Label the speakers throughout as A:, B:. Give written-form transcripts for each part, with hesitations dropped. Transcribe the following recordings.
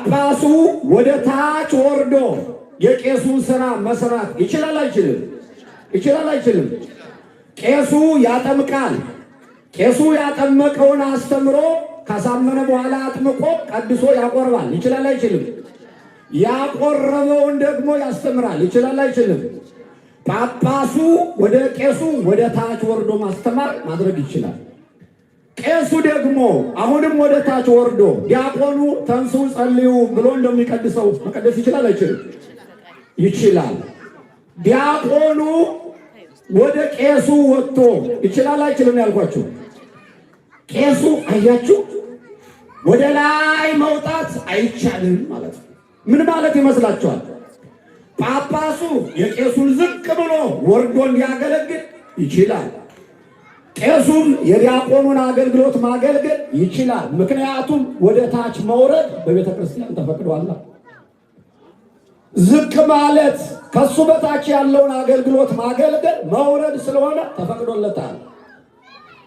A: ጳጳሱ ወደ ታች ወርዶ የቄሱን ስራ መስራት ይችላል አይችልም? ይችላል አይችልም? ቄሱ ያጠምቃል። ቄሱ ያጠመቀውን አስተምሮ ካሳመነ በኋላ አጥምቆ ቀድሶ ያቆርባል። ይችላል አይችልም? ያቆረበውን ደግሞ ያስተምራል። ይችላል አይችልም? ጳጳሱ ወደ ቄሱ ወደ ታች ወርዶ ማስተማር ማድረግ ይችላል። ቄሱ ደግሞ አሁንም ወደ ታች ወርዶ ዲያቆኑ ተንሱ ጸልዩ ብሎ እንደሚቀድሰው መቀደስ ይችላል አይችልም? ይችላል። ዲያቆኑ ወደ ቄሱ ወጥቶ ይችላል አይችልም? ያልኳችሁ ቄሱ አያችሁ፣ ወደ ላይ መውጣት አይቻልም ማለት ነው። ምን ማለት ይመስላችኋል? ጳጳሱ የቄሱን ዝቅ ብሎ ወርዶ እንዲያገለግል ይችላል። ቄሱም የዲያቆኑን አገልግሎት ማገልገል ይችላል። ምክንያቱም ወደ ታች መውረድ በቤተ ክርስቲያን ተፈቅዷል። ዝቅ ማለት ከሱ በታች ያለውን አገልግሎት ማገልገል መውረድ ስለሆነ ተፈቅዶለታል።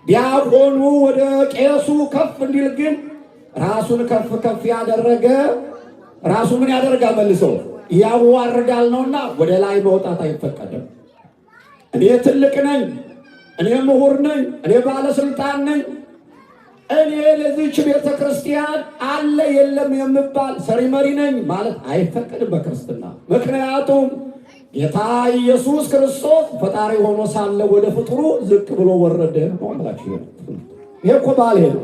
A: ዲያቆኑ ወደ ቄሱ ከፍ እንዲል ግን ራሱን ከፍ ከፍ ያደረገ ራሱ ምን ያደርጋል? መልሶ ያዋርዳል ነውና ወደ ላይ መውጣት አይፈቀድም። እኔ ትልቅ ነኝ፣ እኔ ምሁር ነኝ፣ እኔ ባለስልጣን ነኝ፣ እኔ ለዚህች ቤተ ክርስቲያን አለ የለም የምባል ሰሪ መሪ ነኝ ማለት አይፈቀድም በክርስትና። ምክንያቱም ጌታ ኢየሱስ ክርስቶስ ፈጣሪ ሆኖ ሳለ ወደ ፍጡሩ ዝቅ ብሎ ወረደ ማለት ነው። ይሄ እኮ ባሌ ነው።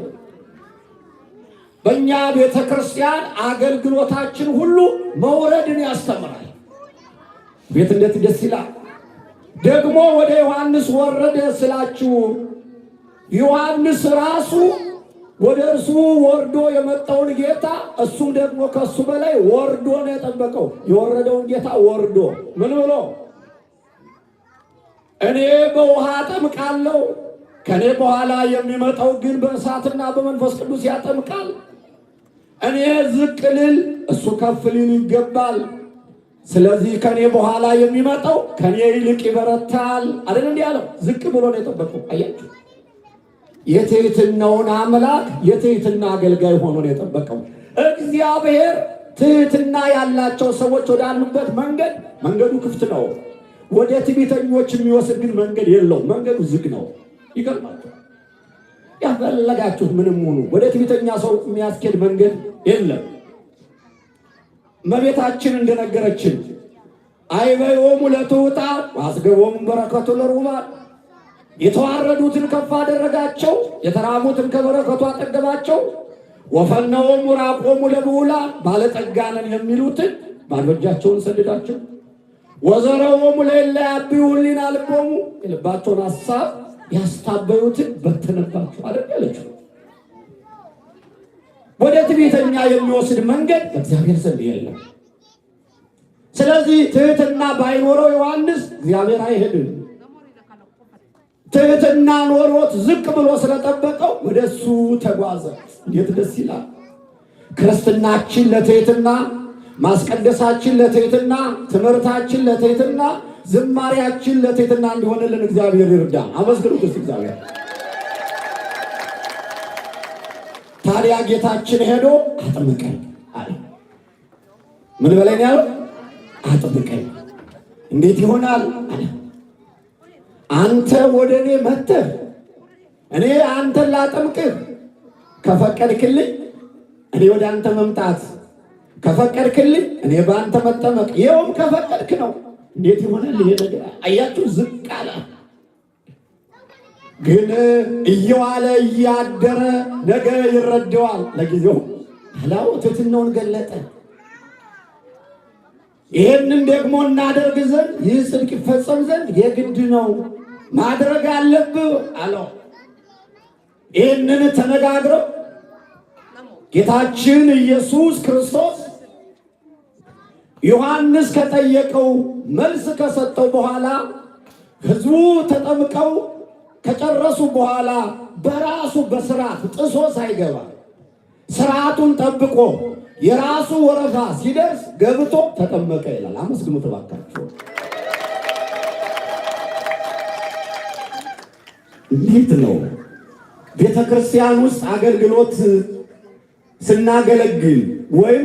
A: በእኛ ቤተ ክርስቲያን አገልግሎታችን ሁሉ መውረድን ያስተምራል። ቤት እንዴት ደስ ይላል! ደግሞ ወደ ዮሐንስ ወረደ ስላችሁ ዮሐንስ ራሱ ወደ እርሱ ወርዶ የመጣውን ጌታ እሱም ደግሞ ከሱ በላይ ወርዶ ነው የጠበቀው። የወረደውን ጌታ ወርዶ ምን ብሎ እኔ በውሃ አጠምቃለሁ፣ ከኔ በኋላ የሚመጣው ግን በእሳትና በመንፈስ ቅዱስ ያጠምቃል። እኔ ዝቅ ልል እሱ ከፍ ሊል ይገባል። ስለዚህ ከኔ በኋላ የሚመጣው ከኔ ይልቅ ይበረታል አይደል? እንዲህ ያለው ዝቅ ብሎ ነው የጠበቀው። አያችሁ፣ የትህትናውን አምላክ የትህትና አገልጋይ ሆኖ ነው የጠበቀው። እግዚአብሔር ትህትና ያላቸው ሰዎች ወዳሉበት መንገዱ ክፍት ነው። ወደ ትዕቢተኞች የሚወስድ ግን መንገድ የለውም። መንገዱ ዝግ ነው። ይገርማል። ያፈለጋችሁት ምንም ሆኑ ወደ ትዕቢተኛ ሰው የሚያስኬድ መንገድ የለም። እመቤታችን እንደነገረችን አይበዮሙ ለትሑታን ወአስገቦሙ በረከቱ ለርሑባን፣ የተዋረዱትን ከፍ አደረጋቸው፣ የተራቡትን ከበረከቱ አጠገባቸው። ወፈነዎሙ ራቆሙ ለብዑላን፣ ባለጠጋ ነን የሚሉትን ባዶ እጃቸውን ሰደዳቸው። ወዘረዎሙ ለእለ ያብዩ ሕሊና ልቦሙ፣ የልባቸውን ሐሳብ ያስታበዩትን በተነባቸው አደረገለችው። ወደ ትዕቢተኛ የሚወስድ መንገድ በእግዚአብሔር ዘንድ የለም። ስለዚህ ትህትና ባይኖረው ዮሐንስ እግዚአብሔር አይሄድም። ትህትና ኖሮት ዝቅ ብሎ ስለጠበቀው ወደሱ ተጓዘ። እንዴት ደስ ይላል! ክርስትናችን ለትህትና፣ ማስቀደሳችን ለትህትና፣ ትምህርታችን ለትህትና፣ ዝማሬያችን ለትህትና እንዲሆንልን እግዚአብሔር ይርዳ። አመስግኑት እስቲ እግዚአብሔር። ታዲያ ጌታችን ሄዶ አጥምቀኝ አለ። ምን በለኝ ያለው? አጥምቀኝ። እንዴት ይሆናል አለ። አንተ ወደ እኔ መጥተህ እኔ አንተን ላጠምቅህ ከፈቀድክልኝ፣ እኔ ወደ አንተ መምጣት ከፈቀድክልኝ፣ እኔ በአንተ መጠመቅ ይኸውም ከፈቀድክ ነው። እንዴት ይሆናል ይሄ ነገር? አያችሁ፣ ዝቅ አለ። ግን እየዋለ እያደረ ነገ ይረዳዋል። ለጊዜው አላው ትሕትናውን ገለጠ። ይህንን ደግሞ እናደርግ ዘንድ ይህ ጽድቅ ይፈጸም ዘንድ የግድ ነው ማድረግ አለብህ አለው። ይህንን ተነጋግረው ጌታችን ኢየሱስ ክርስቶስ ዮሐንስ ከጠየቀው መልስ ከሰጠው በኋላ ሕዝቡ ተጠምቀው ከጨረሱ በኋላ በራሱ በስርዓት ጥሶ ሳይገባ ስርዓቱን ጠብቆ የራሱ ወረፋ ሲደርስ ገብቶ ተጠመቀ ይላል። አመስግኑ ተባካችሁ። እንዴት ነው ቤተ ክርስቲያን ውስጥ አገልግሎት ስናገለግል ወይም